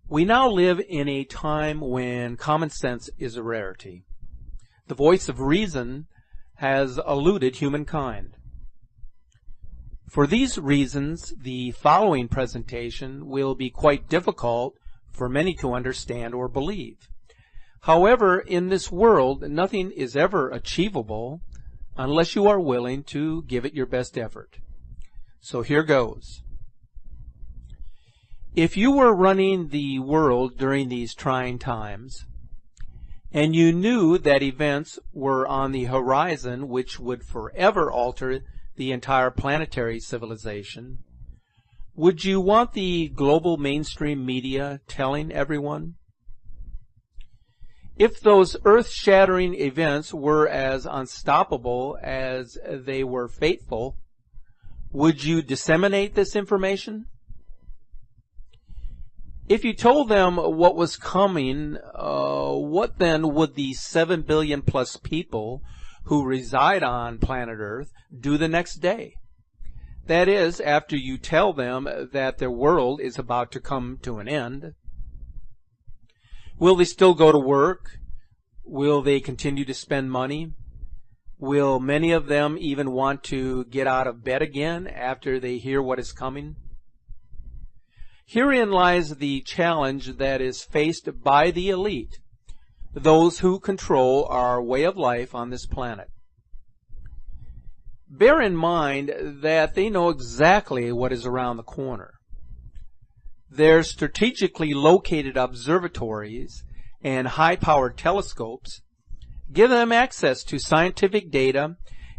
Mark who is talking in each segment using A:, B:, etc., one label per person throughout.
A: We now live in a time when common sense is a rarity. The voice of reason has eluded humankind. For these reasons, the following presentation will be quite difficult for many to understand or believe. However, in this world, nothing is ever achievable unless you are willing to give it your best effort. So here goes. If you were running the world during these trying times, and you knew that events were on the horizon which would forever alter the entire planetary civilization, would you want the global mainstream media telling everyone? If those earth-shattering events were as unstoppable as they were fateful, would you disseminate this information? If you told them what was coming, what then would the 7 billion plus people who reside on planet Earth do the next day? That is, after you tell them that their world is about to come to an end. Will they still go to work? Will they continue to spend money? Will many of them even want to get out of bed again after they hear what is coming? Herein lies the challenge that is faced by the elite, those who control our way of life on this planet. Bear in mind that they know exactly what is around the corner. Their strategically located observatories and high-powered telescopes give them access to scientific data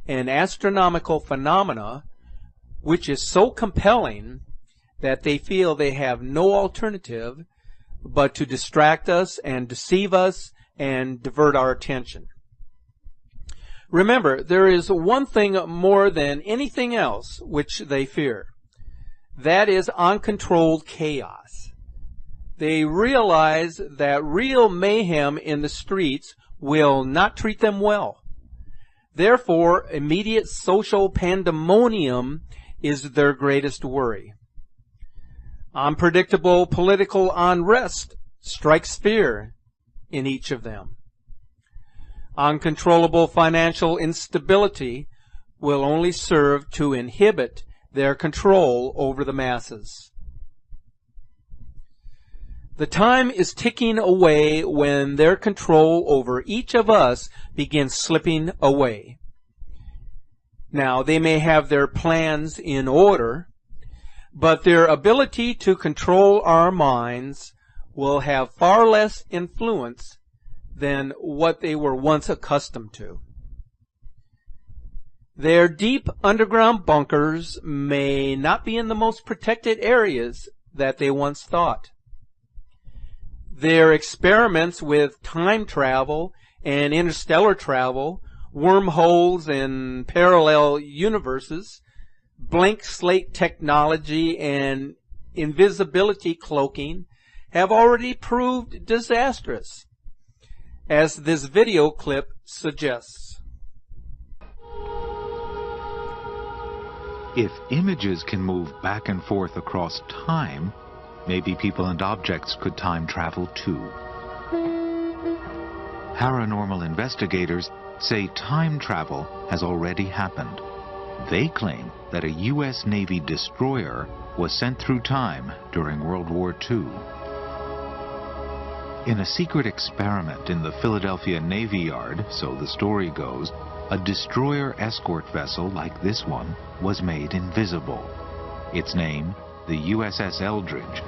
A: and astronomical phenomena, which is so compelling that they feel they have no alternative but to distract us and deceive us and divert our attention. Remember, there is one thing more than anything else which they fear. That is uncontrolled chaos. They realize that real mayhem in the streets will not treat them well. Therefore, immediate social pandemonium is their greatest worry. Unpredictable political unrest strikes fear in each of them. Uncontrollable financial instability will only serve to inhibit their control over the masses. The time is ticking away when their control over each of us begins slipping away. Now, they may have their plans in order, but their ability to control our minds will have far less influence than what they were once accustomed to. Their deep underground bunkers may not be in the most protected areas that they once thought. Their experiments with time travel and interstellar travel, wormholes and parallel universes, blank slate technology, and invisibility cloaking have already proved disastrous, as this video clip suggests.
B: If images can move back and forth across time, maybe people and objects could time travel too. Paranormal investigators say time travel has already happened. They claim that a U.S. Navy destroyer was sent through time during World War II. In a secret experiment in the Philadelphia Navy Yard, so the story goes, a destroyer escort vessel like this one was made invisible. Its name, the USS Eldridge.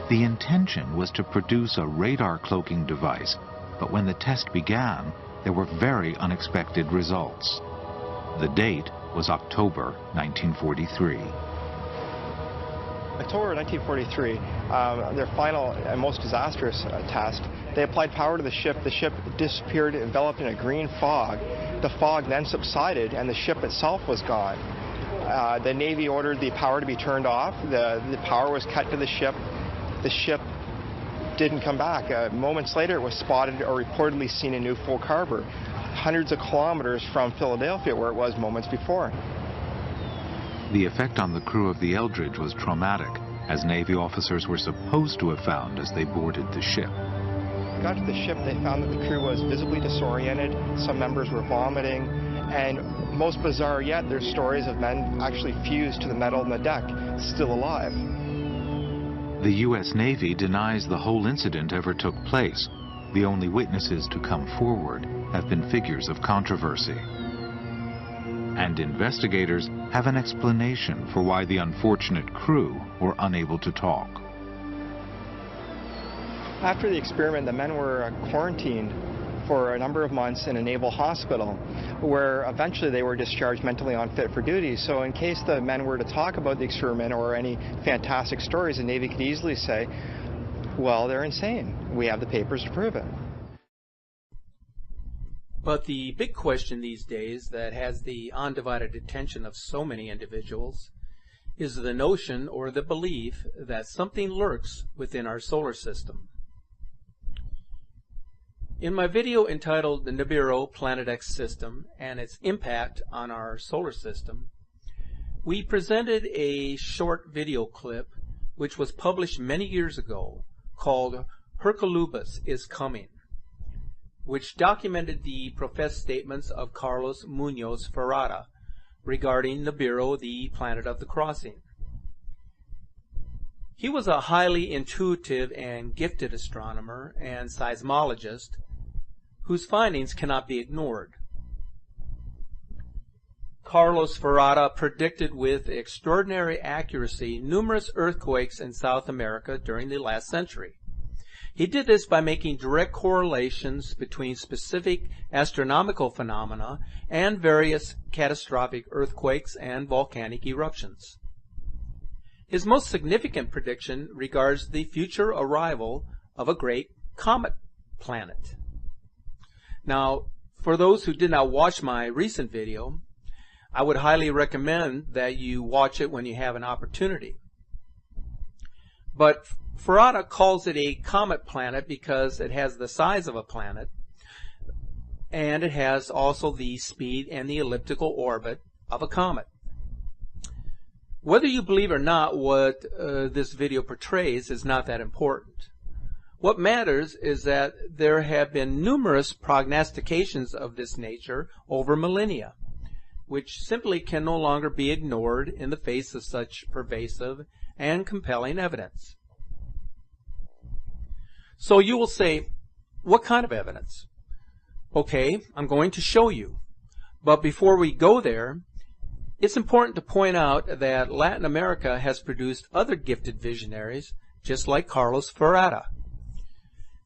B: The intention was to produce a radar cloaking device, but when the test began, there were very unexpected results. The date was October 1943.
C: October 1943, their final and most disastrous test, they applied power to the ship. The ship disappeared, enveloped in a green fog. The fog then subsided and the ship itself was gone. The Navy ordered the power to be turned off. The power was cut to the ship. The ship didn't come back. Moments later, it was spotted or reportedly seen in New Folk Harbor, hundreds of kilometers from Philadelphia, where it was moments before.
B: The effect on the crew of the Eldridge was traumatic, as Navy officers were supposed to have found as they boarded the ship.
C: Got to the ship, they found that the crew was visibly disoriented, some members were vomiting, and most bizarre yet, there's stories of men actually fused to the metal in the deck, still alive.
B: The U.S. Navy denies the whole incident ever took place. The only witnesses to come forward have been figures of controversy. And investigators have an explanation for why the unfortunate crew were unable to talk.
C: After the experiment, the men were quarantined for a number of months in a naval hospital, where eventually they were discharged mentally unfit for duty. So in case the men were to talk about the experiment or any fantastic stories, the Navy could easily say, well, they're insane. We have the papers to prove it.
A: But the big question these days that has the undivided attention of so many individuals is the notion or the belief that something lurks within our solar system. In my video entitled The Nibiru Planet X System and Its Impact on Our Solar System, we presented a short video clip which was published many years ago called Hercolubus is Coming, which documented the professed statements of Carlos Munoz Ferrara regarding Nibiru, the planet of the crossing. He was a highly intuitive and gifted astronomer and seismologist whose findings cannot be ignored. Carlos Ferrara predicted with extraordinary accuracy numerous earthquakes in South America during the last century. He did this by making direct correlations between specific astronomical phenomena and various catastrophic earthquakes and volcanic eruptions. His most significant prediction regards the future arrival of a great comet planet. Now, for those who did not watch my recent video, I would highly recommend that you watch it when you have an opportunity. But Ferrara calls it a comet planet because it has the size of a planet, and it has also the speed and the elliptical orbit of a comet. Whether you believe or not what this video portrays is not that important. What matters is that there have been numerous prognostications of this nature over millennia, which simply can no longer be ignored in the face of such pervasive and compelling evidence. So you will say, what kind of evidence? Okay, I'm going to show you. But before we go there, it's important to point out that Latin America has produced other gifted visionaries, just like Carlos Ferrara.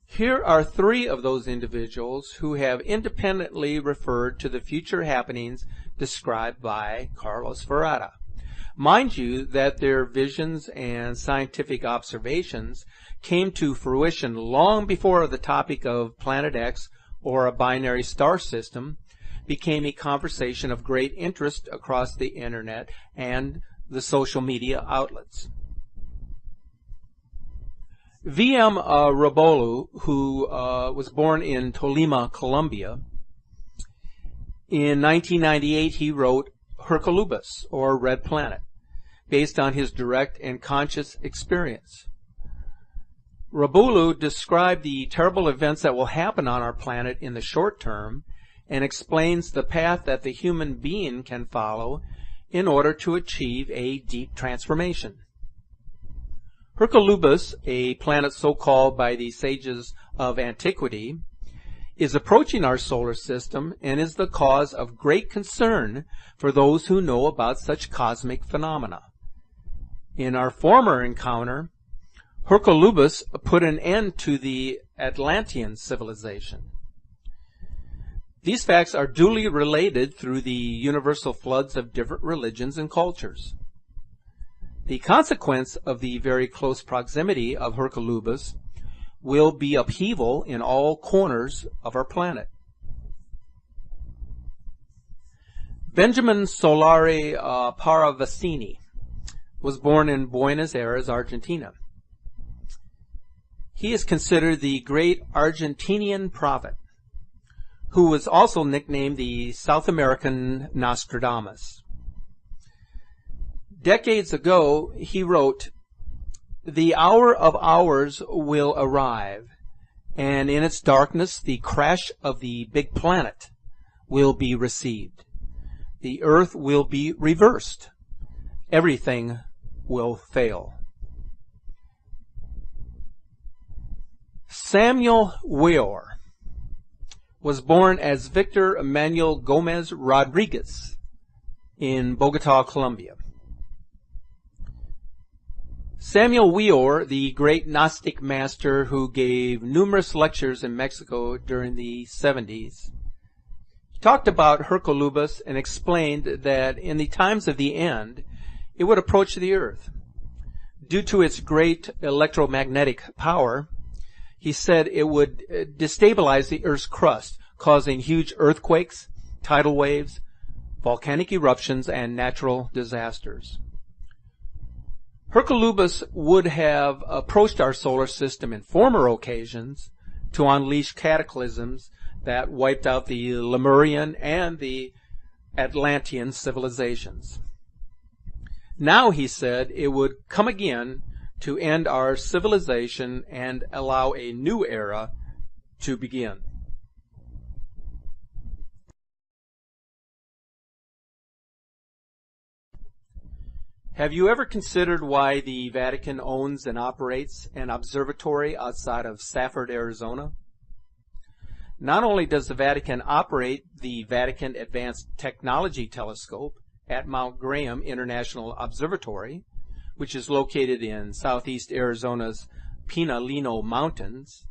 A: Here are three of those individuals who have independently referred to the future happenings described by Carlos Ferrara. Mind you that their visions and scientific observations came to fruition long before the topic of Planet X or a binary star system became a conversation of great interest across the internet and the social media outlets. V.M. Rabolu, who was born in Tolima, Colombia, in 1998 he wrote Hercolubus, or Red Planet, based on his direct and conscious experience. Rabolu described the terrible events that will happen on our planet in the short term and explains the path that the human being can follow in order to achieve a deep transformation. Hercolubus, a planet so called by the sages of antiquity, is approaching our solar system and is the cause of great concern for those who know about such cosmic phenomena. In our former encounter, Hercolubus put an end to the Atlantean civilization. These facts are duly related through the universal floods of different religions and cultures. The consequence of the very close proximity of Hercolubus will be upheaval in all corners of our planet. Benjamin Solari Paravicini was born in Buenos Aires, Argentina. He is considered the great Argentinian prophet, who was also nicknamed the South American Nostradamus. Decades ago, he wrote, the hour of hours will arrive, and in its darkness the crash of the big planet will be received. The earth will be reversed. Everything will fail. Samuel Weor was born as Victor Emmanuel Gomez Rodriguez in Bogota, Colombia. Samuel Weor, the great Gnostic master who gave numerous lectures in Mexico during the 70s, talked about Hercolubus and explained that in the times of the end, it would approach the earth. Due to its great electromagnetic power, he said it would destabilize the earth's crust, causing huge earthquakes, tidal waves, volcanic eruptions, and natural disasters. Hercolubus would have approached our solar system in former occasions to unleash cataclysms that wiped out the Lemurian and the Atlantean civilizations. Now, he said, it would come again to end our civilization and allow a new era to begin. Have you ever considered why the Vatican owns and operates an observatory outside of Safford, Arizona? Not only does the Vatican operate the Vatican Advanced Technology Telescope at Mount Graham International Observatory, which is located in southeast Arizona's Pinalino Mountains,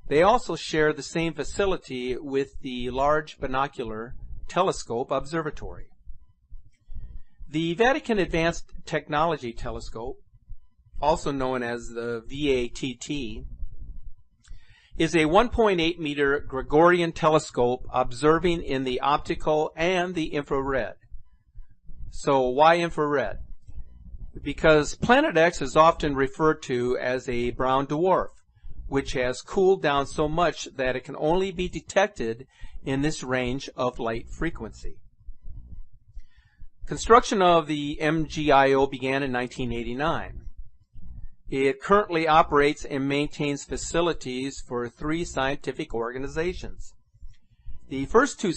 A: they also share the same facility with the Large Binocular Telescope Observatory. The Vatican Advanced Technology Telescope, also known as the VATT, is a 1.8 meter Gregorian telescope observing in the optical and the infrared. So why infrared? Because Planet X is often referred to as a brown dwarf, which has cooled down so much that it can only be detected in this range of light frequency. Construction of the MGIO began in 1989. It currently operates and maintains facilities for 3 scientific organizations. The first 2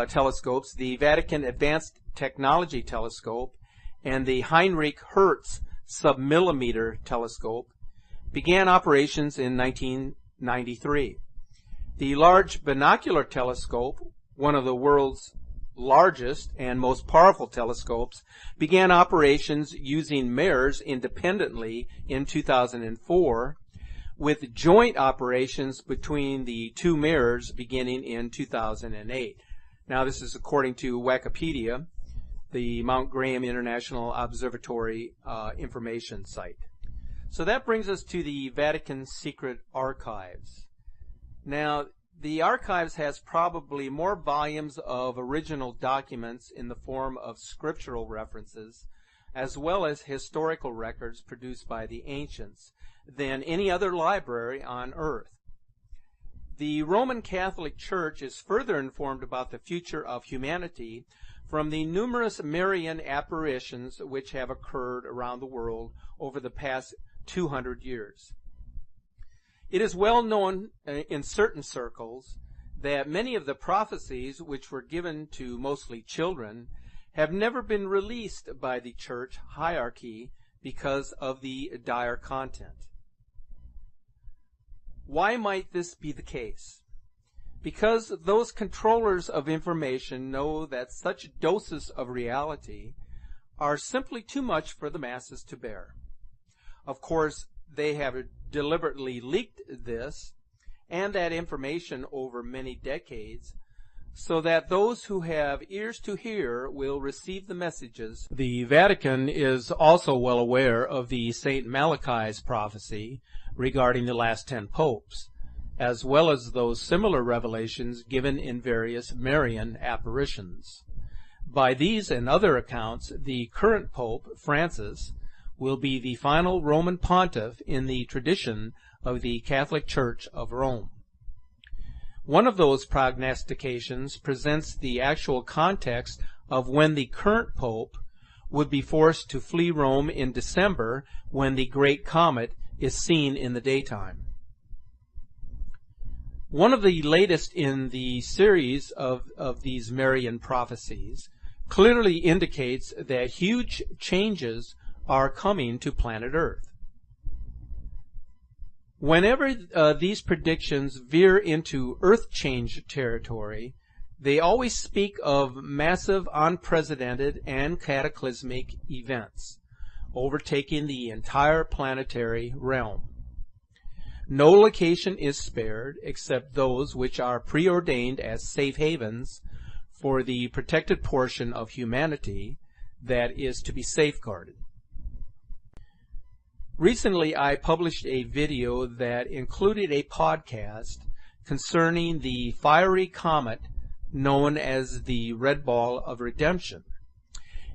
A: telescopes, the Vatican Advanced Technology Telescope and the Heinrich Hertz Submillimeter Telescope, began operations in 1993. The Large Binocular Telescope, one of the world's largest and most powerful telescopes, began operations using mirrors independently in 2004, with joint operations between the 2 mirrors beginning in 2008. Now, this is according to Wikipedia, the Mount Graham International Observatory information site. So that brings us to the Vatican Secret Archives. Now, the archives has probably more volumes of original documents in the form of scriptural references, as well as historical records produced by the ancients, than any other library on earth. The Roman Catholic Church is further informed about the future of humanity from the numerous Marian apparitions which have occurred around the world over the past 200 years. It is well known in certain circles that many of the prophecies which were given to mostly children have never been released by the church hierarchy because of the dire content. Why might this be the case? Because those controllers of information know that such doses of reality are simply too much for the masses to bear. Of course, they have deliberately leaked this and that information over many decades so that those who have ears to hear will receive the messages. The Vatican is also well aware of the St. Malachi's prophecy regarding the last 10 popes, as well as those similar revelations given in various Marian apparitions. By these and other accounts, the current Pope, Francis, will be the final Roman pontiff in the tradition of the Catholic Church of Rome. One of those prognostications presents the actual context of when the current Pope would be forced to flee Rome in December when the Great Comet is seen in the daytime. One of the latest in the series of these Marian prophecies clearly indicates that huge changes are coming to planet Earth. Whenever these predictions veer into Earth change territory, they always speak of massive, unprecedented, and cataclysmic events overtaking the entire planetary realm. No location is spared except those which are preordained as safe havens for the protected portion of humanity that is to be safeguarded. Recently, I published a video that included a podcast concerning the fiery comet known as the Red Ball of Redemption,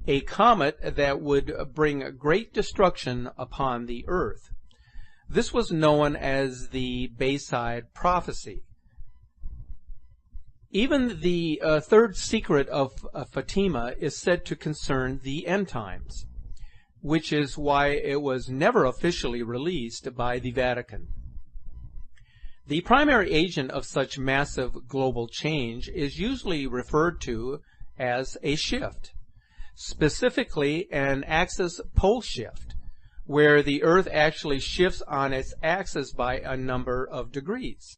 A: a comet that would bring great destruction upon the earth. This was known as the Bayside Prophecy. Even the third secret of Fatima is said to concern the end times, which is why it was never officially released by the Vatican. The primary agent of such massive global change is usually referred to as a shift, specifically an axis pole shift, where the Earth actually shifts on its axis by a number of degrees.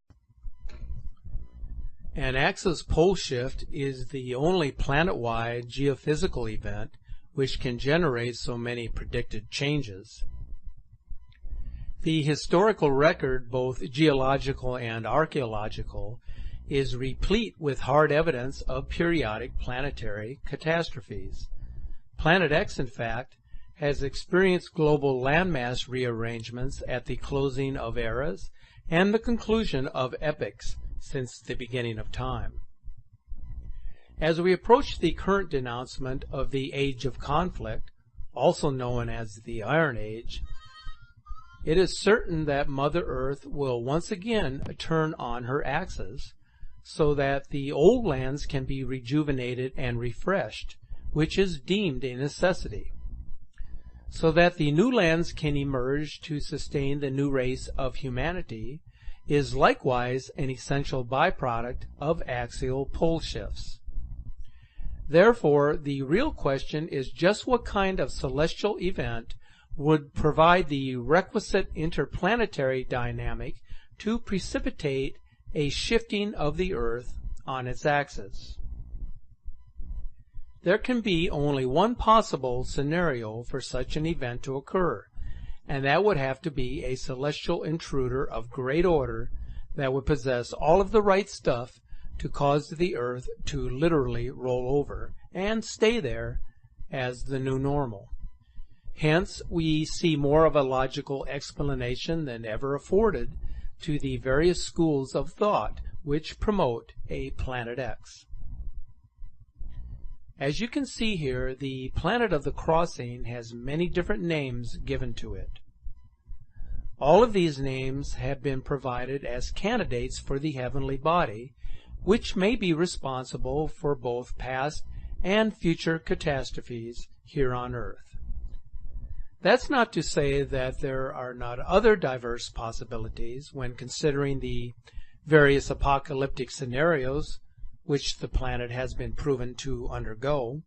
A: An axis pole shift is the only planet-wide geophysical event which can generate so many predicted changes. The historical record, both geological and archaeological, is replete with hard evidence of periodic planetary catastrophes. Planet X, in fact, has experienced global landmass rearrangements at the closing of eras and the conclusion of epochs since the beginning of time. As we approach the current denouncement of the Age of Conflict, also known as the Iron Age, it is certain that Mother Earth will once again turn on her axis so that the old lands can be rejuvenated and refreshed, which is deemed a necessity, so that the new lands can emerge to sustain the new race of humanity, is likewise an essential byproduct of axial pole shifts. Therefore, the real question is just what kind of celestial event would provide the requisite interplanetary dynamic to precipitate a shifting of the Earth on its axis. There can be only one possible scenario for such an event to occur, and that would have to be a celestial intruder of great order that would possess all of the right stuff to cause the Earth to literally roll over and stay there as the new normal. Hence, we see more of a logical explanation than ever afforded to the various schools of thought which promote a Planet X. As you can see here, the planet of the crossing has many different names given to it. All of these names have been provided as candidates for the heavenly body, which may be responsible for both past and future catastrophes here on Earth. That's not to say that there are not other diverse possibilities when considering the various apocalyptic scenarios which the planet has been proven to undergo.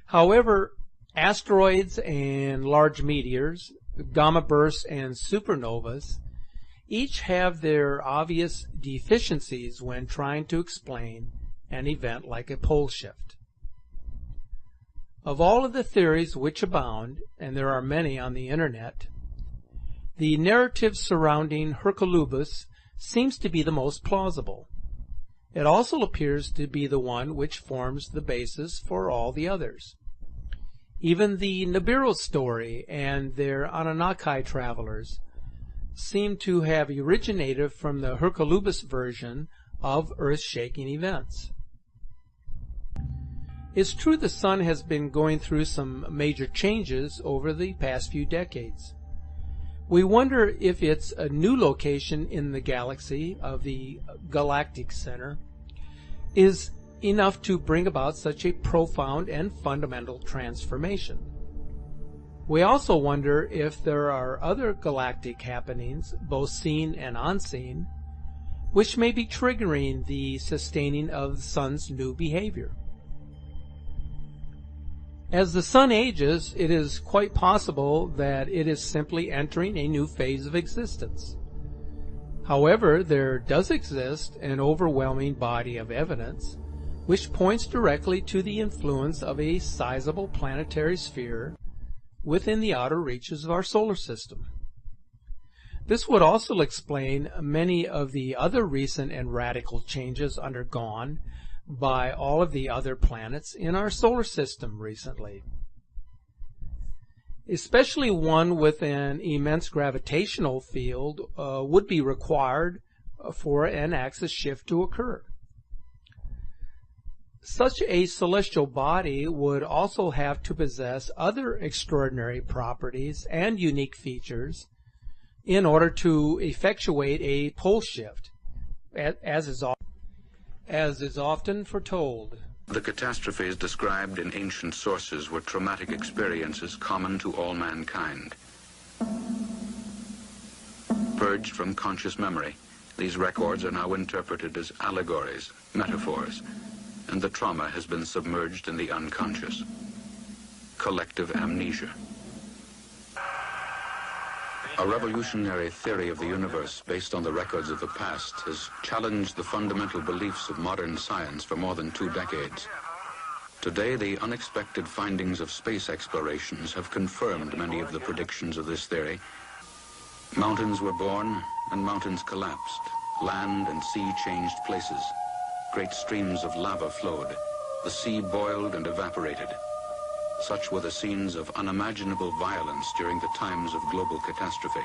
A: However, asteroids and large meteors, gamma bursts and supernovas each have their obvious deficiencies when trying to explain an event like a pole shift. Of all of the theories which abound, and there are many on the internet, the narrative surrounding Hercolubus seems to be the most plausible. It also appears to be the one which forms the basis for all the others. Even the Nibiru story and their Anunnaki travelers seem to have originated from the Hercolubus version of earth-shaking events. It's true the sun has been going through some major changes over the past few decades. We wonder if it's a new location in the galaxy of the galactic center is enough to bring about such a profound and fundamental transformation. We also wonder if there are other galactic happenings, both seen and unseen, which may be triggering the sustaining of the sun's new behavior. As the sun ages, it is quite possible that it is simply entering a new phase of existence. However, there does exist an overwhelming body of evidence which points directly to the influence of a sizable planetary sphere within the outer reaches of our solar system. This would also explain many of the other recent and radical changes undergone by all of the other planets in our solar system recently. Especially one with an immense gravitational field would be required for an axis shift to occur. Such a celestial body would also have to possess other extraordinary properties and unique features in order to effectuate a pole shift, as is often foretold.
D: The catastrophes described in ancient sources were traumatic experiences common to all mankind. Purged from conscious memory, these records are now interpreted as allegories, metaphors, and the trauma has been submerged in the unconscious. Collective amnesia. A revolutionary theory of the universe based on the records of the past has challenged the fundamental beliefs of modern science for more than 2 decades. Today, the unexpected findings of space explorations have confirmed many of the predictions of this theory. Mountains were born and mountains collapsed. Land and sea changed places. Great streams of lava flowed. The sea boiled and evaporated. Such were the scenes of unimaginable violence during the times of global catastrophe,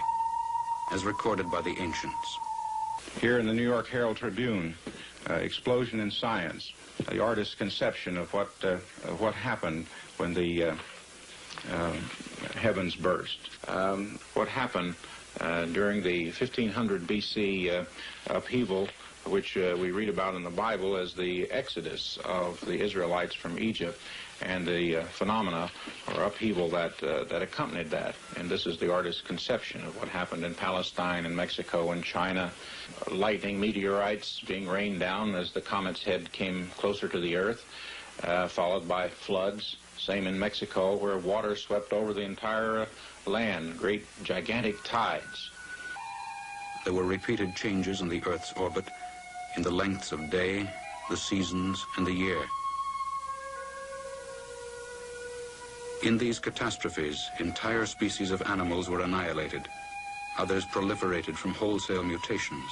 D: as recorded by the ancients.
E: Here in the New York Herald Tribune, Explosion in Science, the artist's conception of what happened when the heavens burst. What happened during the 1500 BC upheaval, which we read about in the Bible as the exodus of the Israelites from Egypt, and the phenomena or upheaval that accompanied that. And this is the artist's conception of what happened in Palestine and Mexico and China. Lightning, meteorites being rained down as the comet's head came closer to the earth, followed by floods. Same in Mexico, where water swept over the entire land, great gigantic tides.
D: There were repeated changes in the Earth's orbit, in the lengths of day, the seasons, and the year. In these catastrophes, entire species of animals were annihilated. Others proliferated from wholesale mutations.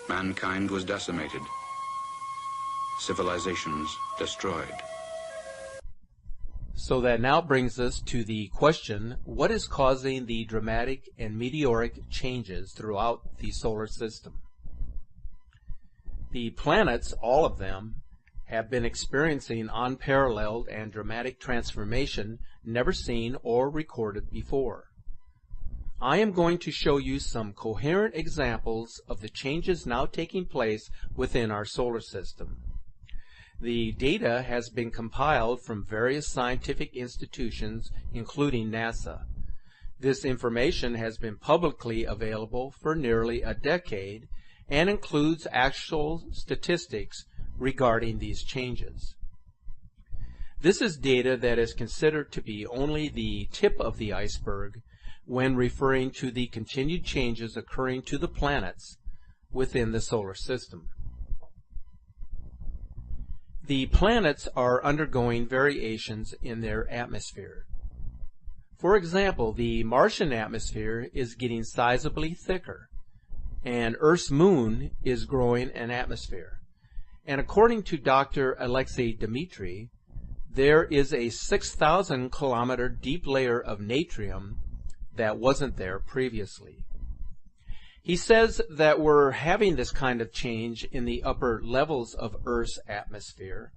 D: Mankind was decimated. Civilizations destroyed.
A: So that now brings us to the question, what is causing the dramatic and meteoric changes throughout the solar system? The planets, all of them, have been experiencing unparalleled and dramatic transformation never seen or recorded before. I am going to show you some coherent examples of the changes now taking place within our solar system. The data has been compiled from various scientific institutions, including NASA. This information has been publicly available for nearly a decade and includes actual statistics regarding these changes. This is data that is considered to be only the tip of the iceberg when referring to the continued changes occurring to the planets within the solar system. The planets are undergoing variations in their atmosphere. For example, the Martian atmosphere is getting sizably thicker, and Earth's moon is growing an atmosphere. And according to Dr. Alexei Dmitry, there is a 6,000 kilometer deep layer of natrium that wasn't there previously. He says that we're having this kind of change in the upper levels of Earth's atmosphere,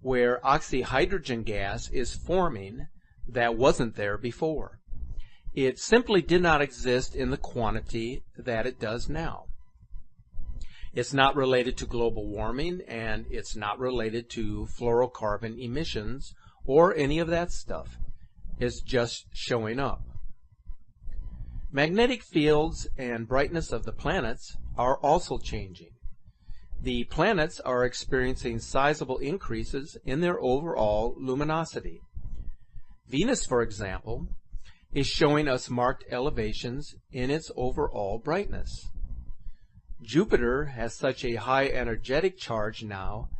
A: where oxyhydrogen gas is forming that wasn't there before. It simply did not exist in the quantity that it does now. It's not related to global warming, and it's not related to fluorocarbon emissions or any of that stuff. It's just showing up. Magnetic fields and brightness of the planets are also changing. The planets are experiencing sizable increases in their overall luminosity. Venus, for example, is showing us marked elevations in its overall brightness. Jupiter has such a high energetic charge now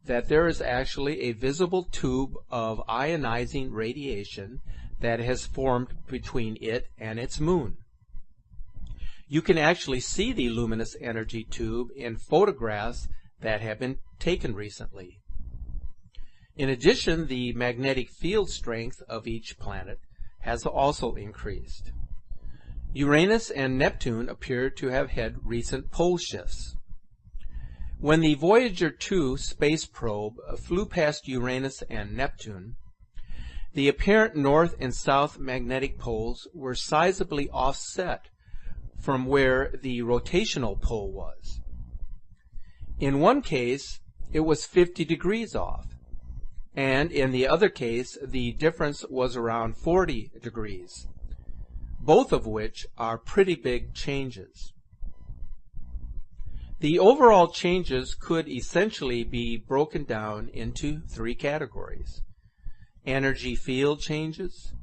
A: that there is actually a visible tube of ionizing radiation that has formed between it and its moon. You can actually see the luminous energy tube in photographs that have been taken recently. In addition, the magnetic field strength of each planet has also increased. Uranus and Neptune appear to have had recent pole shifts. When the Voyager 2 space probe flew past Uranus and Neptune, the apparent north and south magnetic poles were sizably offset from where the rotational pole was. In one case, it was 50 degrees off, and in the other case, the difference was around 40 degrees, both of which are pretty big changes. The overall changes could essentially be broken down into three categories: energy field changes,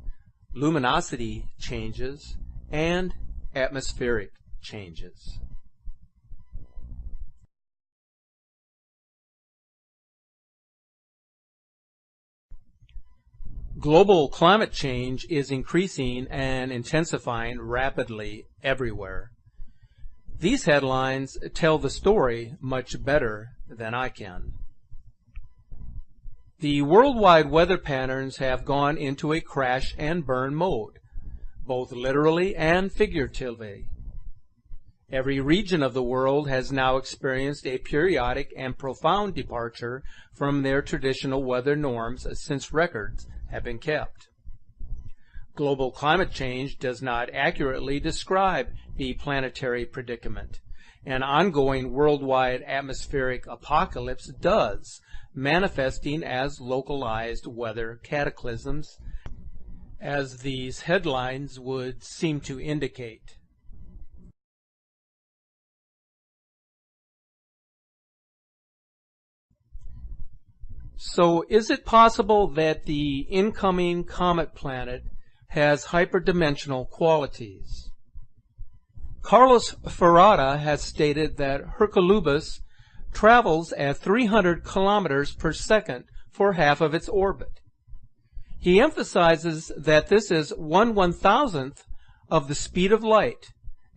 A: luminosity changes, and atmospheric changes. Global climate change is increasing and intensifying rapidly everywhere. These headlines tell the story much better than I can. The worldwide weather patterns have gone into a crash and burn mode, both literally and figuratively. Every region of the world has now experienced a periodic and profound departure from their traditional weather norms since records have been kept. Global climate change does not accurately describe the planetary predicament. An ongoing worldwide atmospheric apocalypse does, manifesting as localized weather cataclysms, as these headlines would seem to indicate. So, is it possible that the incoming comet planet has hyperdimensional qualities? Carlos Ferrada has stated that Hercolubus travels at 300 kilometers per second for half of its orbit. He emphasizes that this is 1/1000th of the speed of light,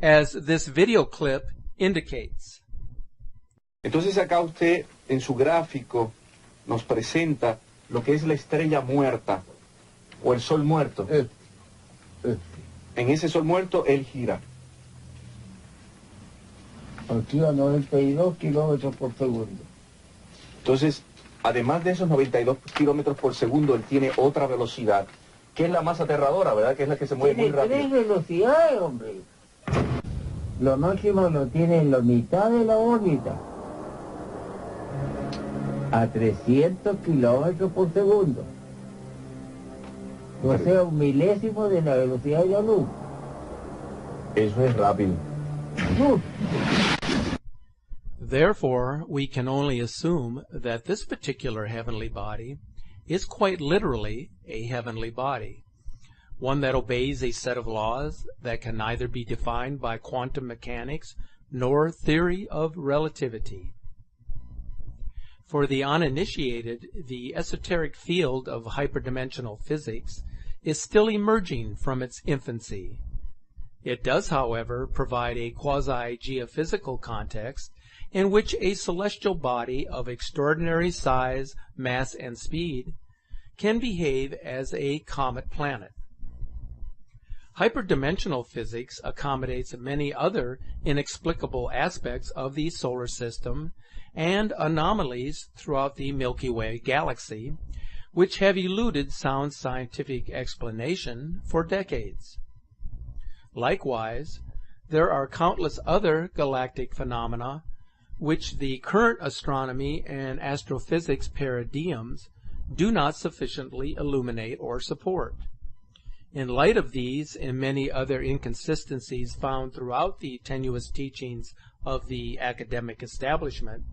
A: as this video clip indicates.
F: Entonces acá usted en su gráfico nos presenta lo que es la estrella muerta o el sol muerto. En ese sol muerto él gira.
G: Aquí a 92 kilómetros por segundo.
F: Entonces, además de esos 92 kilómetros por segundo, él tiene otra velocidad, que es la más aterradora, ¿verdad? Que es la que se mueve muy rápido.
G: Tiene 3 velocidades, hombre. Lo máximo lo tiene en la mitad de la órbita. A 300 kilómetros por segundo. O sea, 1/1000º de la velocidad de la luz.
F: Eso es rápido.
A: Therefore, we can only assume that this particular heavenly body is quite literally a heavenly body, one that obeys a set of laws that can neither be defined by quantum mechanics nor theory of relativity. For the uninitiated, the esoteric field of hyperdimensional physics is still emerging from its infancy. It does, however, provide a quasi-geophysical context in which a celestial body of extraordinary size, mass, and speed can behave as a comet planet. Hyperdimensional physics accommodates many other inexplicable aspects of the solar system and anomalies throughout the Milky Way galaxy, which have eluded sound scientific explanation for decades. Likewise, there are countless other galactic phenomena which the current astronomy and astrophysics paradigms do not sufficiently illuminate or support. In light of these and many other inconsistencies found throughout the tenuous teachings of the academic establishment,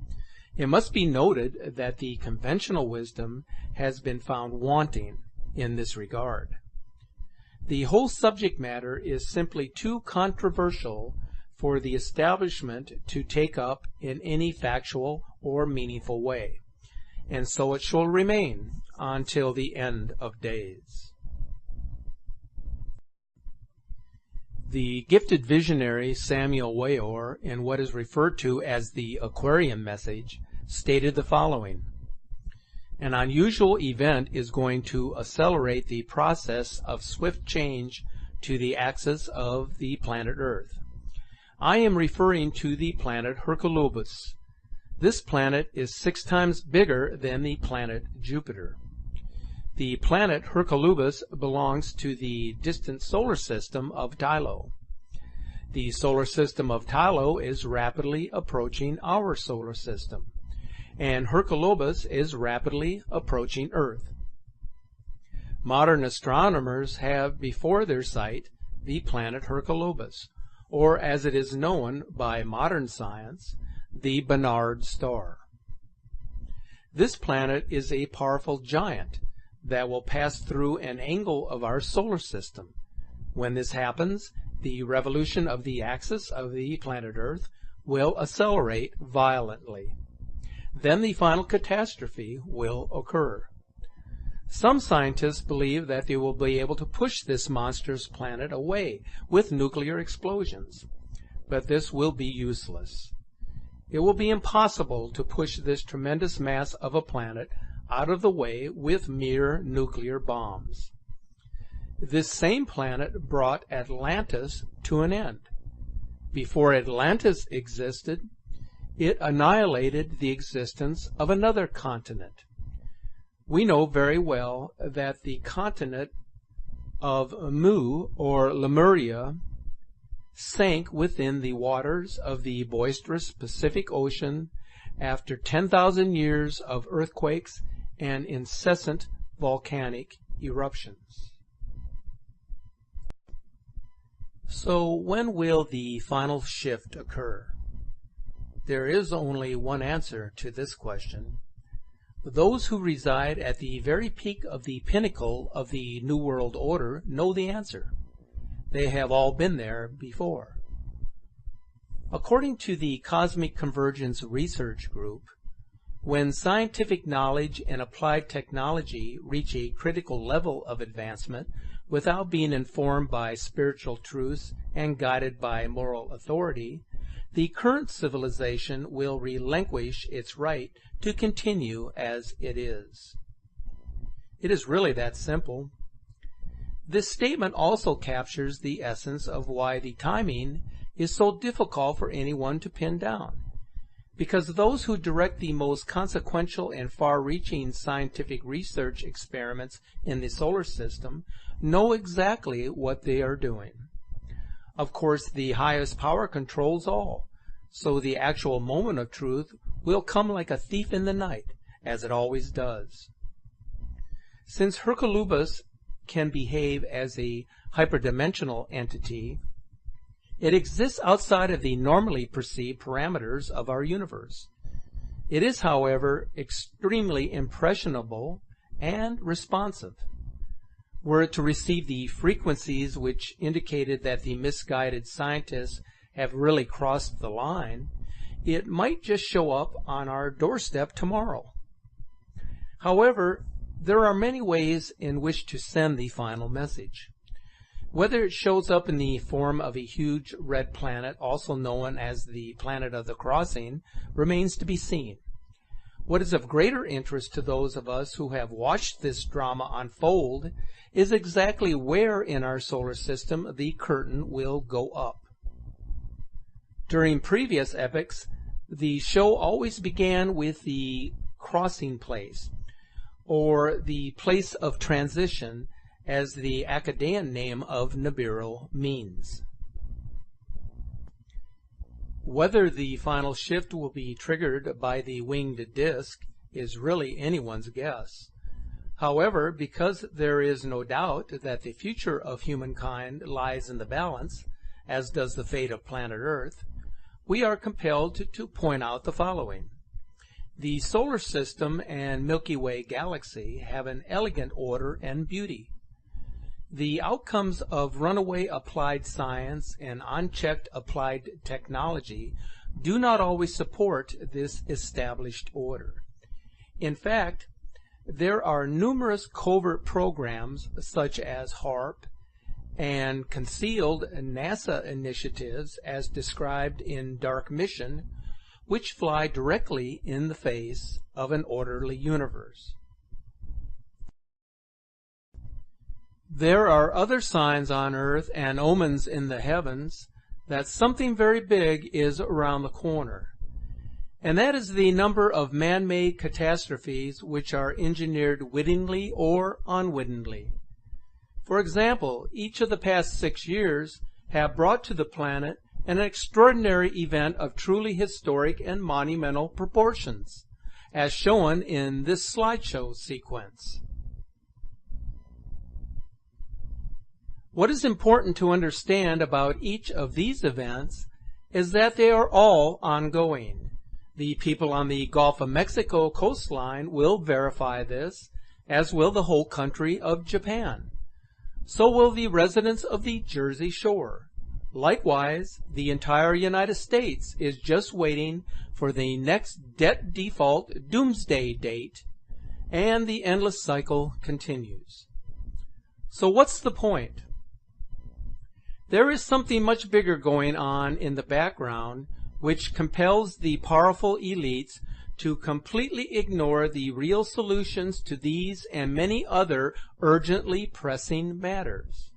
A: it must be noted that the conventional wisdom has been found wanting in this regard. The whole subject matter is simply too controversial for the establishment to take up in any factual or meaningful way, and so it shall remain until the end of days. The gifted visionary Samuel Weor, in what is referred to as the Aquarian message, stated the following: "An unusual event is going to accelerate the process of swift change to the axis of the planet Earth. I am referring to the planet Hercolubus. This planet is 6 times bigger than the planet Jupiter. The planet Hercolubus belongs to the distant solar system of Tylo. The solar system of Tylo is rapidly approaching our solar system, and Hercolubus is rapidly approaching Earth. Modern astronomers have before their sight the planet Hercolubus, or as it is known by modern science, the Barnard star. This planet is a powerful giant that will pass through an angle of our solar system. When this happens, the revolution of the axis of the planet Earth will accelerate violently. Then the final catastrophe will occur. Some scientists believe that they will be able to push this monstrous planet away with nuclear explosions, but this will be useless. It will be impossible to push this tremendous mass of a planet out of the way with mere nuclear bombs. This same planet brought Atlantis to an end. Before Atlantis existed, it annihilated the existence of another continent. We know very well that the continent of Mu, or Lemuria, sank within the waters of the boisterous Pacific Ocean after 10,000 years of earthquakes and incessant volcanic eruptions. So when will the final shift occur? There is only one answer to this question. Those who reside at the very peak of the pinnacle of the New World Order know the answer. They have all been there before. According to the Cosmic Convergence Research Group, when scientific knowledge and applied technology reach a critical level of advancement without being informed by spiritual truths and guided by moral authority, the current civilization will relinquish its right to continue as it is. It is really that simple. This statement also captures the essence of why the timing is so difficult for anyone to pin down, because those who direct the most consequential and far-reaching scientific research experiments in the solar system know exactly what they are doing. Of course, the highest power controls all, so the actual moment of truth will come like a thief in the night, as it always does. Since Hercolubus can behave as a hyperdimensional entity, it exists outside of the normally perceived parameters of our universe. It is, however, extremely impressionable and responsive. Were it to receive the frequencies which indicated that the misguided scientists have really crossed the line, it might just show up on our doorstep tomorrow. However, there are many ways in which to send the final message. Whether it shows up in the form of a huge red planet, also known as the planet of the crossing, remains to be seen. What is of greater interest to those of us who have watched this drama unfold is exactly where in our solar system the curtain will go up. During previous epochs, the show always began with the crossing place, or the place of transition, as the Akkadian name of Nibiru means. Whether the final shift will be triggered by the winged disc is really anyone's guess. However, because there is no doubt that the future of humankind lies in the balance, as does the fate of planet Earth, we are compelled to point out the following. The solar system and Milky Way galaxy have an elegant order and beauty. The outcomes of runaway applied science and unchecked applied technology do not always support this established order. In fact, there are numerous covert programs such as HARP and concealed NASA initiatives as described in Dark Mission, which fly directly in the face of an orderly universe. There are other signs on Earth and omens in the heavens that something very big is around the corner. And that is the number of man-made catastrophes which are engineered wittingly or unwittingly. For example, each of the past 6 years have brought to the planet an extraordinary event of truly historic and monumental proportions, as shown in this slideshow sequence. What is important to understand about each of these events is that they are all ongoing. The people on the Gulf of Mexico coastline will verify this, as will the whole country of Japan. So will the residents of the Jersey Shore. Likewise, the entire United States is just waiting for the next debt default doomsday date, and the endless cycle continues. So what's the point? There is something much bigger going on in the background which compels the powerful elites to completely ignore the real solutions to these and many other urgently pressing matters.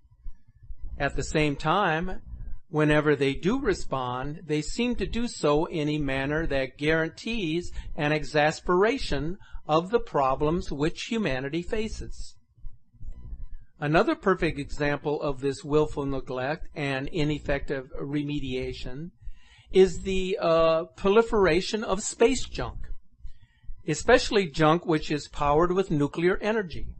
A: At the same time, whenever they do respond, they seem to do so in a manner that guarantees an exasperation of the problems which humanity faces. Another perfect example of this willful neglect and ineffective remediation is the proliferation of space junk, especially junk which is powered with nuclear energy.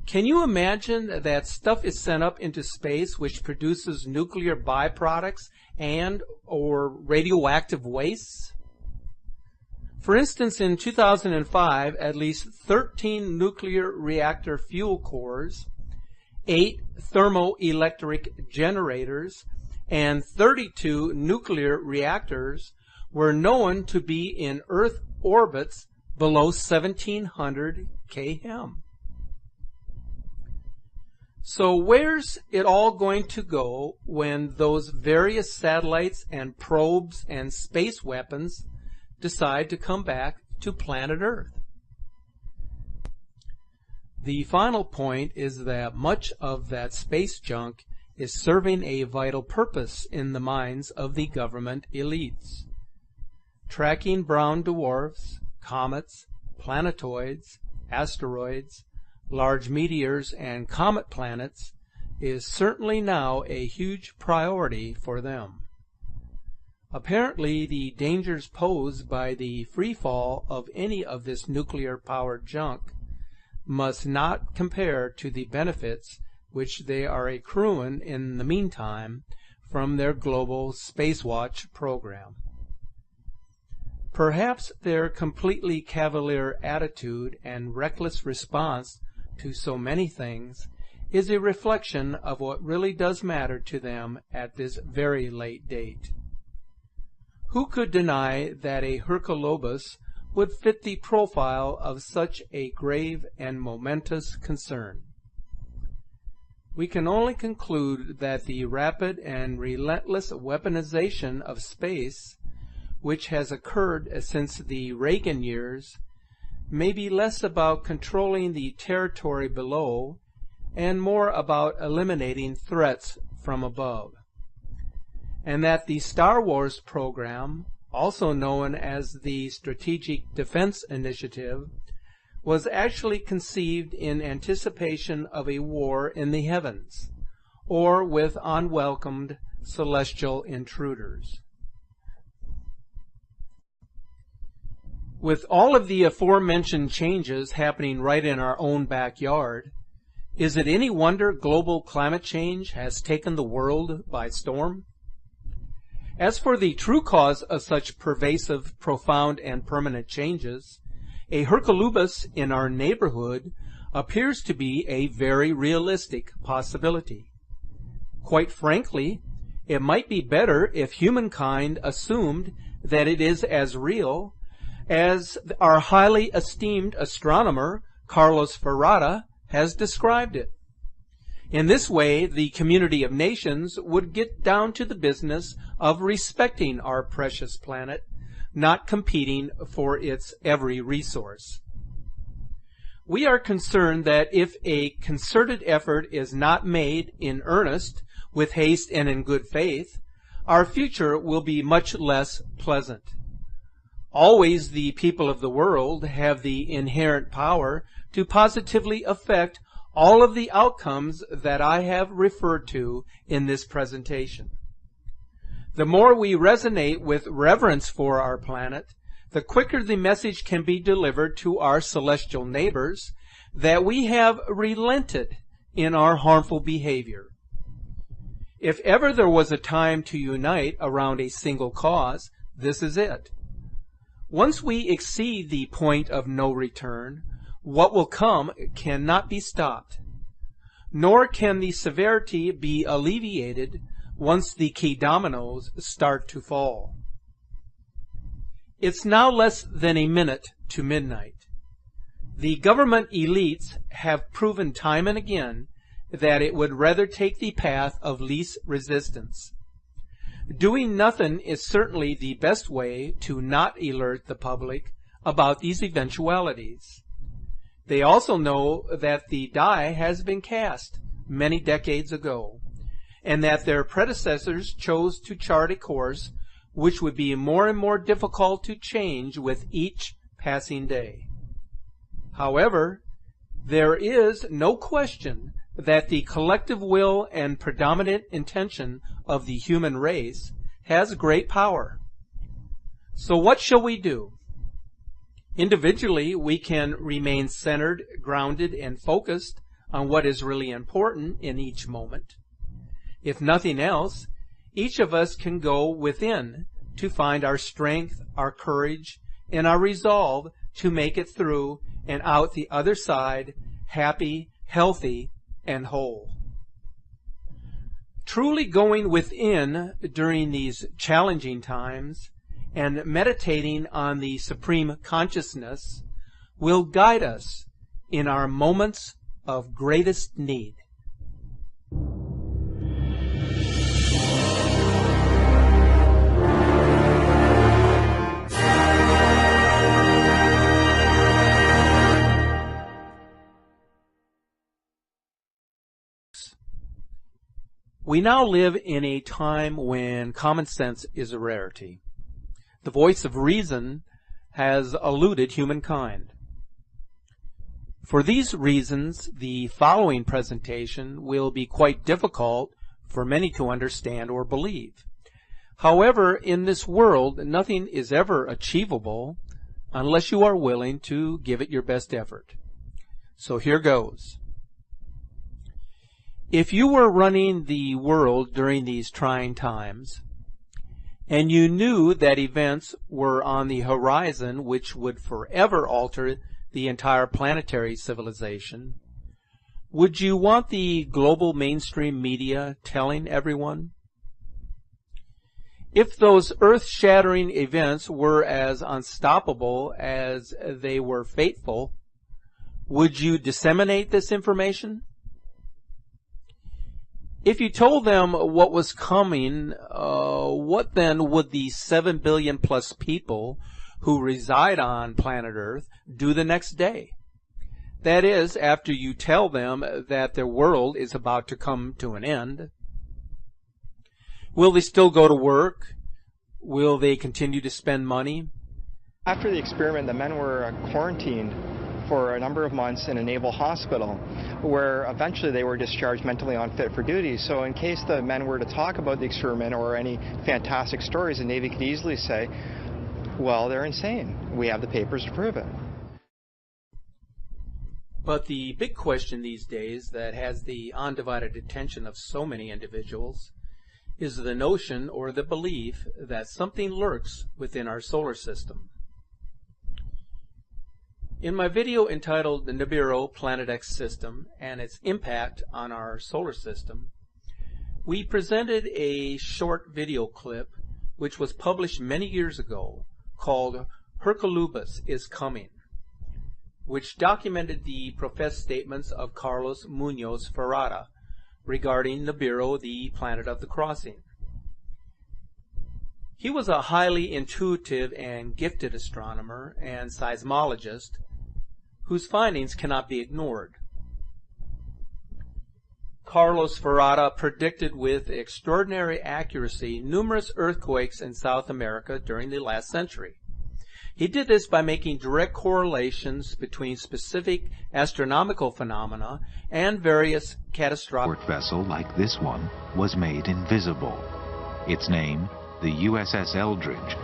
A: Can you imagine that stuff is sent up into space which produces nuclear byproducts and or radioactive wastes? For instance, in 2005, at least 13 nuclear reactor fuel cores, 8 thermoelectric generators, and 32 nuclear reactors were known to be in Earth orbits below 1700 km. So where's it all going to go when those various satellites and probes and space weapons decide to come back to planet Earth? The final point is that much of that space junk is serving a vital purpose in the minds of the government elites. Tracking brown dwarfs, comets, planetoids, asteroids, large meteors, and comet planets is certainly now a huge priority for them. Apparently, the dangers posed by the free fall of any of this nuclear-powered junk must not compare to the benefits which they are accruing in the meantime from their global Spacewatch program. Perhaps their completely cavalier attitude and reckless response to so many things is a reflection of what really does matter to them at this very late date. Who could deny that a Hercolobus would fit the profile of such a grave and momentous concern? We can only conclude that the rapid and relentless weaponization of space, which has occurred since the Reagan years, may be less about controlling the territory below and more about eliminating threats from above, and that the Star Wars program, also known as the Strategic Defense Initiative, was actually conceived in anticipation of a war in the heavens, or with unwelcomed celestial intruders. With all of the aforementioned changes happening right in our own backyard, is it any wonder global climate change has taken the world by storm? As for the true cause of such pervasive, profound, and permanent changes, a Hercolubus in our neighborhood appears to be a very realistic possibility. Quite frankly, it might be better if humankind assumed that it is as real as our highly esteemed astronomer Carlos Ferrata has described it. In this way, the community of nations would get down to the business of respecting our precious planet, not competing for its every resource. We are concerned that if a concerted effort is not made in earnest, with haste and in good faith, our future will be much less pleasant. Always the people of the world have the inherent power to positively affect all of the outcomes that I have referred to in this presentation. The more we resonate with reverence for our planet, the quicker the message can be delivered to our celestial neighbors that we have relented in our harmful behavior. If ever there was a time to unite around a single cause, this is it. Once we exceed the point of no return, what will come cannot be stopped, nor can the severity be alleviated once the key dominoes start to fall. It's now less than a minute to midnight. The government elites have proven time and again that it would rather take the path of least resistance. Doing nothing is certainly the best way to not alert the public about these eventualities. They also know that the die has been cast many decades ago, and that their predecessors chose to chart a course which would be more and more difficult to change with each passing day. However, there is no question that the collective will and predominant intention of the human race has great power. So what shall we do? Individually, we can remain centered, grounded, and focused on what is really important in each moment. If nothing else, each of us can go within to find our strength, our courage, and our resolve to make it through and out the other side, happy, healthy, and whole. Truly going within during these challenging times and meditating on the supreme consciousness will guide us in our moments of greatest need. We now live in a time when common sense is a rarity. The voice of reason has eluded humankind. For these reasons, the following presentation will be quite difficult for many to understand or believe. However, in this world, nothing is ever achievable unless you are willing to give it your best effort. So here goes. If you were running the world during these trying times, and you knew that events were on the horizon which would forever alter the entire planetary civilization, would you want the global mainstream media telling everyone? If those earth-shattering events were as unstoppable as they were fateful, would you disseminate this information? If you told them what was coming, what then would the 7 billion plus people who reside on planet Earth do the next day? That is, after you tell them that their world is about to come to an end. Will they still go to work? Will they continue to spend money?
C: After the experiment, the men were quarantined for a number of months in a naval hospital, where eventually they were discharged mentally unfit for duty. So in case the men were to talk about the experiment or any fantastic stories, the Navy could easily say, Well, they're insane. We have the papers to prove it.
A: But the big question these days that has the undivided attention of so many individuals is the notion or the belief that something lurks within our solar system. In my video entitled The Nibiru Planet X System and Its Impact on Our Solar System, we presented a short video clip which was published many years ago called Herculubus is Coming, which documented the professed statements of Carlos Munoz Ferrara regarding Nibiru, the planet of the crossing. He was a highly intuitive and gifted astronomer and seismologist whose findings cannot be ignored. Carlos Ferrara predicted with extraordinary accuracy numerous earthquakes in South America during the last century. He did this by making direct correlations between specific astronomical phenomena and various catastrophic
B: vessel like this one was made invisible. Its name, the USS Eldridge.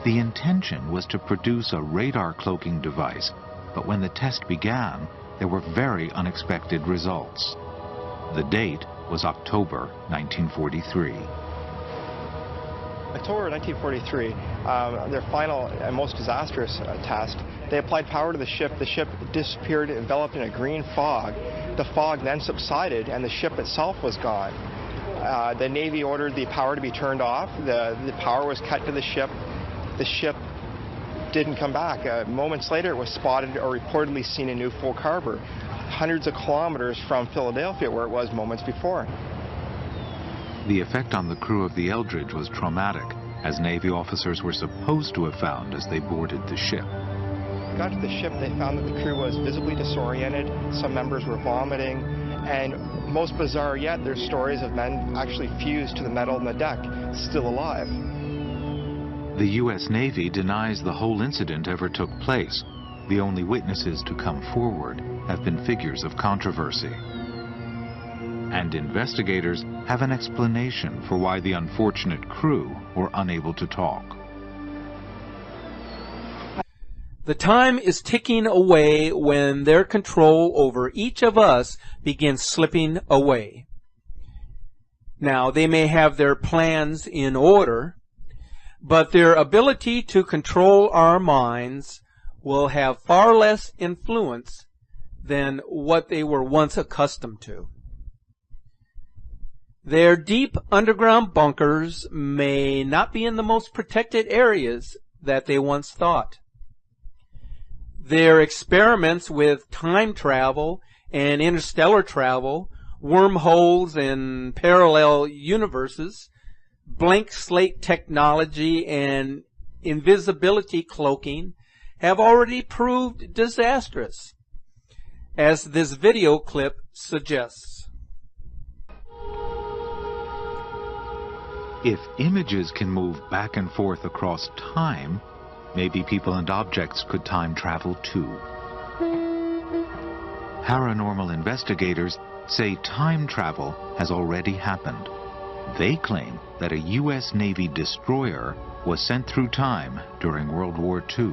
B: The intention was to produce a radar cloaking device, but when the test began, there were very unexpected results. The date was October 1943.
C: October 1943, their final and most disastrous test, they applied power to the ship. The ship disappeared, enveloped in a green fog. The fog then subsided and the ship itself was gone. The Navy ordered the power to be turned off. The power was cut to the ship. The ship didn't come back. Moments later, it was spotted or reportedly seen in New Folk Harbor, hundreds of kilometers from Philadelphia, where it was moments before.
B: The effect on the crew of the Eldridge was traumatic, as Navy officers were supposed to have found as they boarded the ship.
C: Got to the ship, they found that the crew was visibly disoriented. Some members were vomiting, and most bizarre yet, there's stories of men actually fused to the metal on the deck, still alive.
B: The U.S. Navy denies the whole incident ever took place. The only witnesses to come forward have been figures of controversy. And investigators have an explanation for why the unfortunate crew were unable to talk.
A: The time is ticking away when their control over each of us begins slipping away. Now, they may have their plans in order, but their ability to control our minds will have far less influence than what they were once accustomed to. Their deep underground bunkers may not be in the most protected areas that they once thought. Their experiments with time travel and interstellar travel, wormholes and parallel universes, blank slate technology and invisibility cloaking have already proved disastrous, as this video clip suggests.
B: If images can move back and forth across time, maybe people and objects could time travel too. Paranormal investigators say time travel has already happened. They claim that a U.S. Navy destroyer was sent through time during World War II.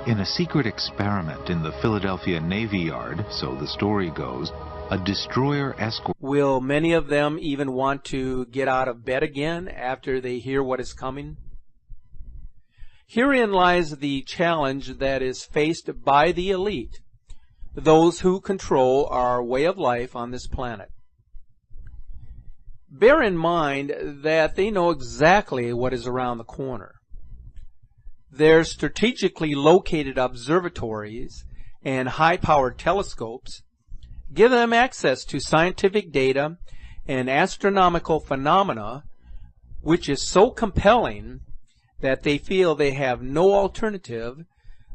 B: In a secret experiment in the Philadelphia Navy Yard, so the story goes, a destroyer escort...
A: Will many of them even want to get out of bed again after they hear what is coming? Herein lies the challenge that is faced by the elite, those who control our way of life on this planet. Bear in mind that they know exactly what is around the corner. Their strategically located observatories and high-powered telescopes give them access to scientific data and astronomical phenomena, which is so compelling that they feel they have no alternative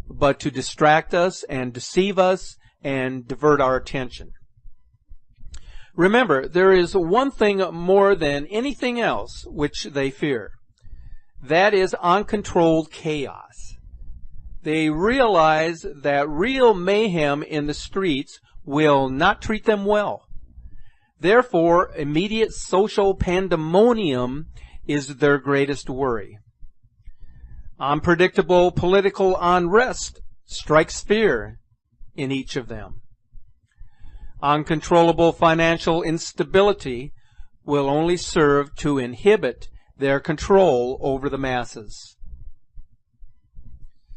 A: but to distract us and deceive us and divert our attention. Remember, there is one thing more than anything else which they fear. That is uncontrolled chaos. They realize that real mayhem in the streets will not treat them well. Therefore, immediate social pandemonium is their greatest worry. Unpredictable political unrest strikes fear in each of them. Uncontrollable financial instability will only serve to inhibit their control over the masses.